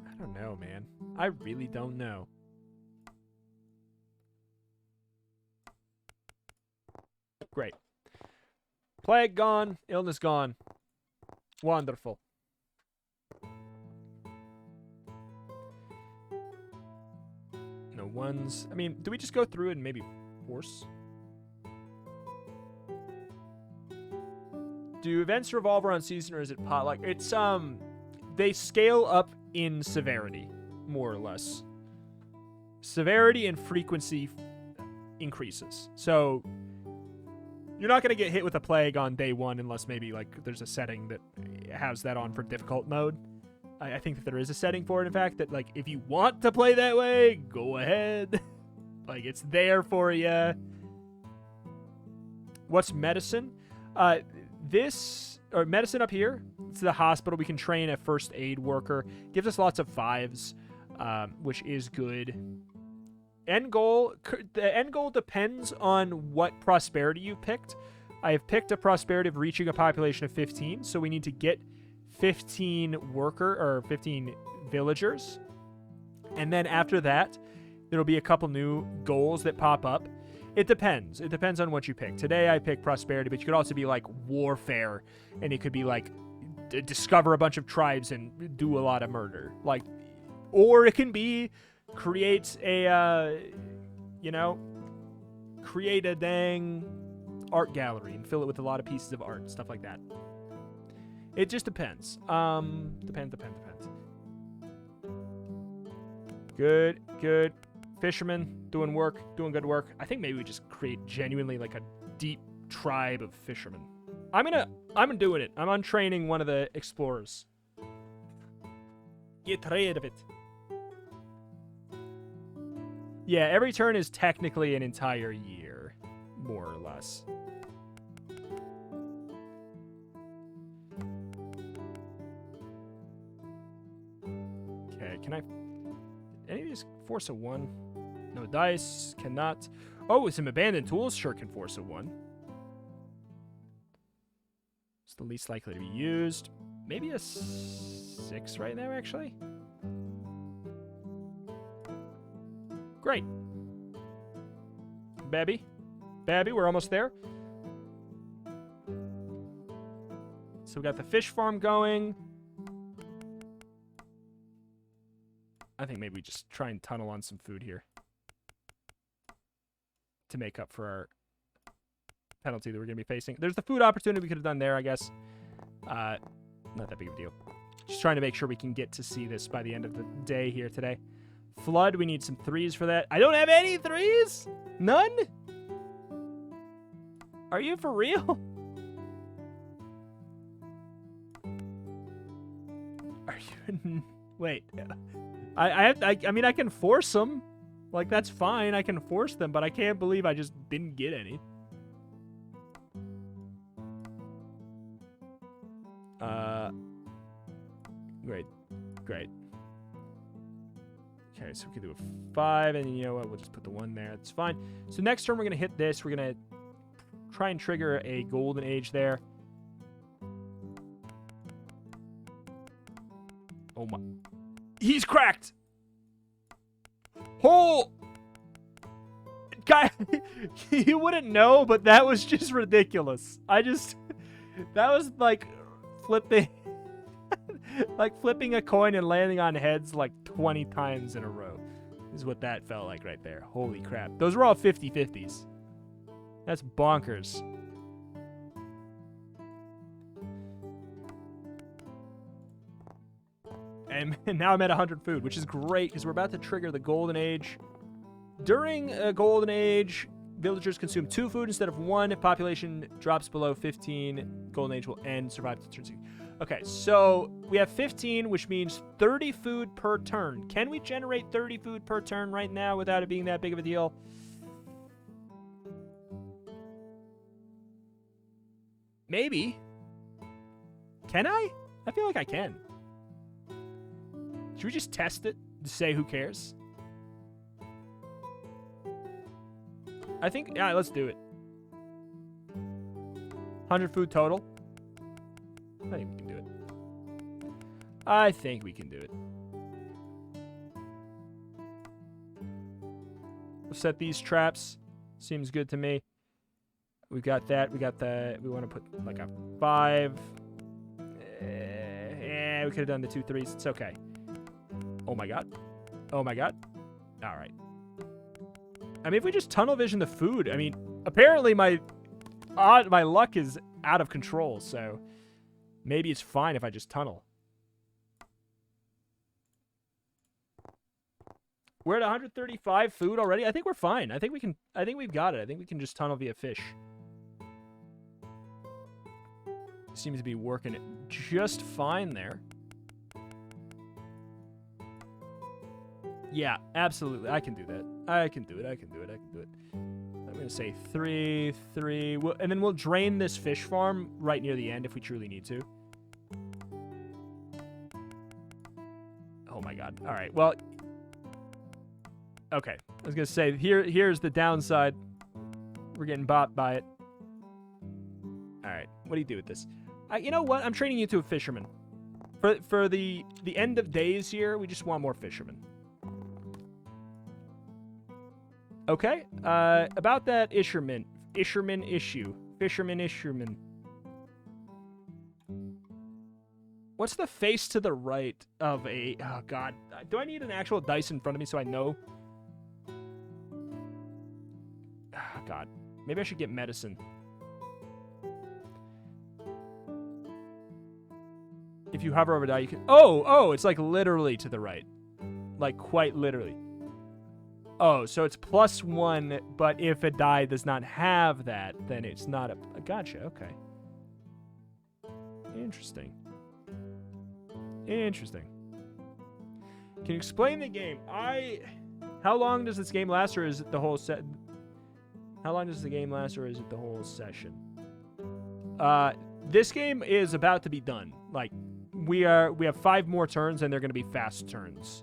I don't know, man. I really don't know. Great. Plague gone. Illness gone. Wonderful. No ones. I mean, do we just go through and maybe force? Do events revolve around season, or is it pot? Like, it's, they scale up in severity, more or less. Severity and frequency increases. So, you're not going to get hit with a plague on day 1 unless maybe, like, there's a setting that has that on for difficult mode. I think that there is a setting for it, in fact, that, like, if you want to play that way, go ahead. Like, it's there for you. What's medicine? Medicine up here. It's the hospital. We can train a first aid worker. Gives us lots of 5s, which is good. End goal. The end goal depends on what prosperity you picked. I have picked a prosperity of reaching a population of 15, so we need to get 15 villagers. And then after that, there'll be a couple new goals that pop up. It depends. It depends on what you pick. Today I picked prosperity, but you could also be like warfare, and it could be like discover a bunch of tribes and do a lot of murder. Like, or it can be create a, create a dang art gallery and fill it with a lot of pieces of art, stuff like that. It just depends. Depends. Good. Fishermen, doing good work. I think maybe we just create genuinely like a deep tribe of fishermen. I'm doing it. I'm untraining one of the explorers. Get rid of it. Yeah, every turn is technically an entire year, more or less. Okay, can I... Any of these force a 1? No dice, cannot. Oh, some abandoned tools sure can force a 1. It's the least likely to be used. Maybe a 6 right there, actually. Great. Babby, we're almost there. So we got the fish farm going. I think maybe we just try and tunnel on some food here to make up for our penalty that we're going to be facing. There's the food opportunity we could have done there, I guess. Not that big of a deal. Just trying to make sure we can get to see this by the end of the day here today. Flood, we need some 3s for that. I don't have any 3s? None? Are you for real? Are you... Wait. I mean, I can force them. Like, that's fine. I can force them, but I can't believe I just didn't get any. Great. Great. Okay, so we can do a 5, and you know what? We'll just put the 1 there. That's fine. So next turn, we're going to hit this. We're going to try and trigger a golden age there. Oh my. He's cracked! Oh! Guy, you wouldn't know, but that was just ridiculous. That was like flipping, like flipping a coin and landing on heads like 20 times in a row. Is what that felt like right there. Holy crap. Those were all 50-50s. That's bonkers. And now I'm at 100 food, which is great because we're about to trigger the golden age. During a golden age, villagers consume 2 food instead of 1. If population drops below 15, golden age will end. Survive to turn 6. Okay, so we have 15, which means 30 food per turn. Can we generate 30 food per turn right now without it being that big of a deal? Maybe. Can I? I feel like I can. Should we just test it to say who cares? I think, yeah, let's do it. 100 food total. I think we can do it. I think we can do it. We'll set these traps. Seems good to me. We've got that. We got the, we want to put like a 5. Yeah, we could have done the 2 3s. It's okay. Oh my god. Oh my god. All right. I mean, if we just tunnel vision the food, I mean, apparently my luck is out of control, so maybe it's fine if I just tunnel. We're at 135 food already. I think we're fine. I think we can. I think we've got it. I think we can just tunnel via fish. Seems to be working just fine there. Yeah, absolutely. I can do that. I can do it. I can do it. I can do it. I'm going to say 3, 3. And then we'll drain this fish farm right near the end if we truly need to. Oh my god. All right. Well, okay. I was going to say, here's the downside. We're getting bopped by it. All right. What do you do with this? You know what? I'm training you to a fisherman. For the end of days here, we just want more fishermen. Okay, about that fisherman issue. What's the face to the right of a... Oh, God. Do I need an actual dice in front of me so I know? Oh, God. Maybe I should get medicine. If you hover over die, you can... Oh, it's like literally to the right. Like, quite literally. Oh, so it's +1, but if a die does not have that, then it's not a... Gotcha, okay. Interesting. Interesting. Can you explain the game? How long does this game last, or is it the whole set? How long does the game last, or is it the whole session? This game is about to be done. Like, we have 5 more turns, and they're going to be fast turns.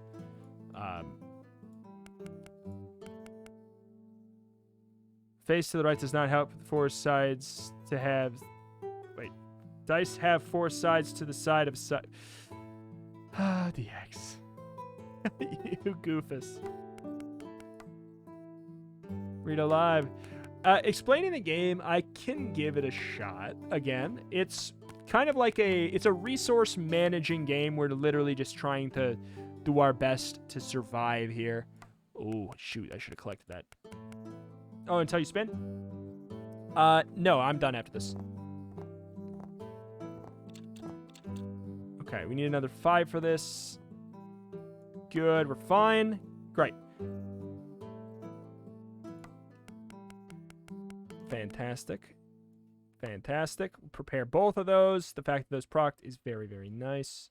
Face to the right does not help 4 sides to have... Wait. Dice have 4 sides to the side of side... Ah, DX. You goofus. Read alive. Explaining the game, I can give it a shot. Again, it's kind of like it's a resource managing game. We're literally just trying to do our best to survive here. Oh, shoot. I should have collected that. Oh, until you spin? No, I'm done after this. Okay, we need another 5 for this. Good, we're fine. Great. Fantastic. Fantastic. Prepare both of those. The fact that those procced is very, very nice.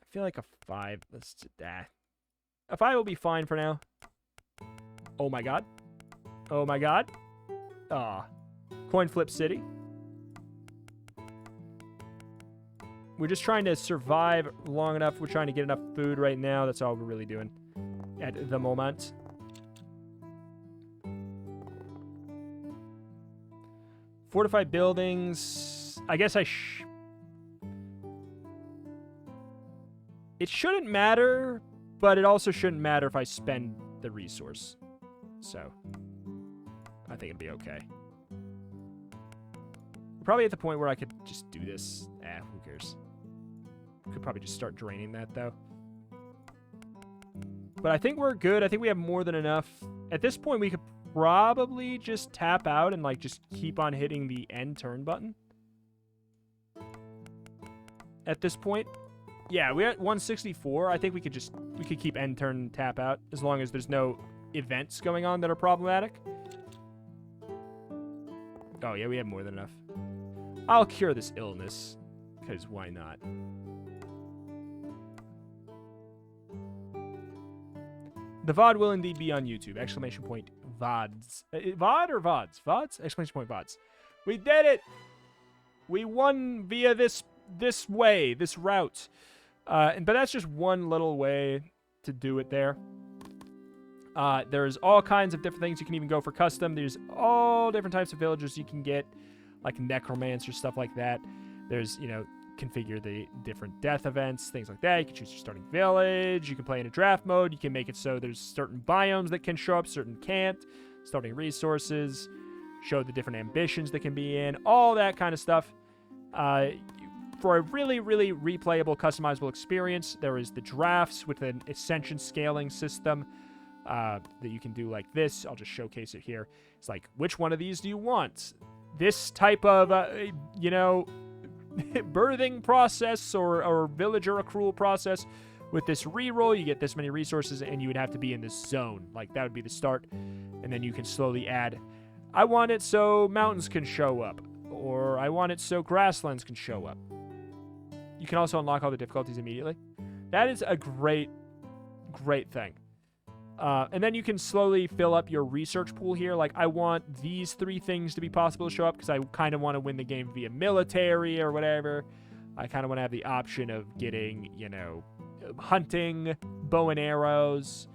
I feel like a 5. Let's do that. A 5 will be fine for now. Oh my god. Oh my god. Ah. Coin flip city. We're just trying to survive long enough. We're trying to get enough food right now. That's all we're really doing at the moment. Fortified buildings. I guess it shouldn't matter, but it also shouldn't matter if I spend the resource. So, I think it'd be okay. We're probably at the point where I could just do this. Who cares? Could probably just start draining that, though. But I think we're good. I think we have more than enough. At this point, we could probably just tap out and, like, just keep on hitting the end turn button. At this point. Yeah, we're at 164. I think we could keep end turn and tap out as long as there's no events going on that are problematic. Oh, yeah, we have more than enough. I'll cure this illness, because why not? The VOD will indeed be on YouTube. Exclamation point VODs. VOD or VODs? VODs? Exclamation point VODs. We did it! We won via this way, this route. But that's just one little way to do it there. There's all kinds of different things. You can even go for custom. There's all different types of villagers you can get, like necromancer, stuff like that. There's, you know, configure the different death events, things like that. You can choose your starting village. You can play in a draft mode. You can make it so there's certain biomes that can show up, certain can't. Starting resources, show the different ambitions that can be in, all that kind of stuff. For a really, really replayable, customizable experience, there is the drafts with an ascension scaling system that you can do like this. I'll just showcase it here. It's like, which one of these do you want? This type of, you know, birthing process or villager accrual process. With this reroll, you get this many resources, and you would have to be in this zone. Like, that would be the start. And then you can slowly add, I want it so mountains can show up. Or I want it so grasslands can show up. You can also unlock all the difficulties immediately. That is a great, great thing. And then you can slowly fill up your research pool here. Like, I want these 3 things to be possible to show up because I kind of want to win the game via military or whatever. I kind of want to have the option of getting, you know, hunting, bow and arrows.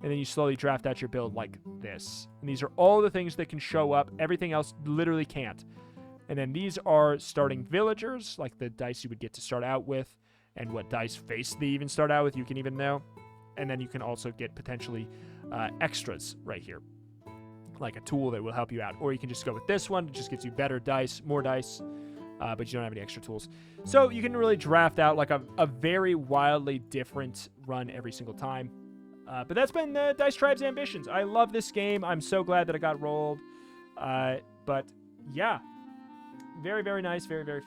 And then you slowly draft out your build like this. And these are all the things that can show up. Everything else literally can't. And then these are starting villagers, like the dice you would get to start out with, and what dice face they even start out with, you can even know. And then you can also get potentially extras right here, like a tool that will help you out. Or you can just go with this one. It just gives you better dice, more dice, but you don't have any extra tools. So you can really draft out like a very wildly different run every single time. But that's been Dice Tribe's Ambitions. I love this game. I'm so glad that it got rolled. But yeah. Very, very nice. Very, very